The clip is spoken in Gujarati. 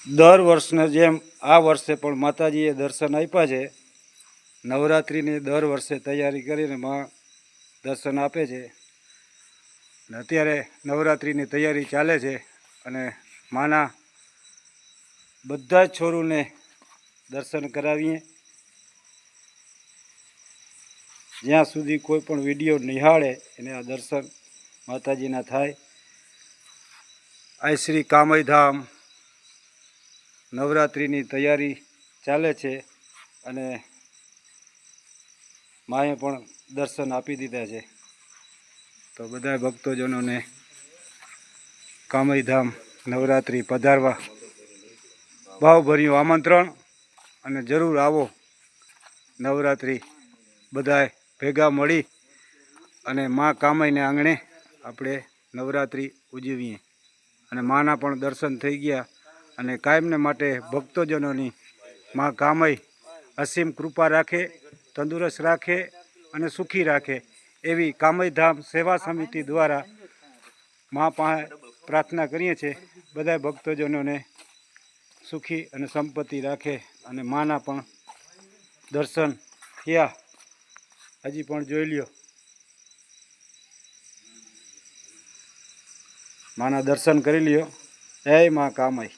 દર વર્ષના જેમ આ વર્ષે પણ માતાજીએ દર્શન આપ્યા છે. નવરાત્રિની દર વર્ષે તૈયારી કરીને માં દર્શન આપે છે. અત્યારે નવરાત્રિની તૈયારી ચાલે છે અને માના બધા જ છોરુને દર્શન કરાવીએ. જ્યાં સુધી કોઈ પણ વિડીયો નિહાળે એને આ દર્શન માતાજીના થાય. આ શ્રી કામયધામ નવરાત્રિની તૈયારી ચાલે છે અને માએ પણ દર્શન આપી દીધા છે. તો બધા ભક્તોજનોને કામયધામ નવરાત્રિ પધારવા ભાવભર્યું આમંત્રણ. અને જરૂર આવો. નવરાત્રિ બધાય ભેગા મળી અને મા કામયને આંગણે આપણે નવરાત્રિ ઉજવીએ. અને માના પણ દર્શન થઈ ગયા અને કાયમને માટે ભક્તોજનોની મા કામય અસીમ કૃપા રાખે, તંદુરસ્ત રાખે અને સુખી રાખે એવી કામયધામ સેવા સમિતિ દ્વારા મા પાસે પ્રાર્થના કરીએ છીએ. બધા ભક્તોજનોને સુખી અને સંપત્તિ રાખે અને માના પણ દર્શન થયા. હજી પણ જોઈ લ્યો, માના દર્શન કરી લ્યો. જય મા કામય.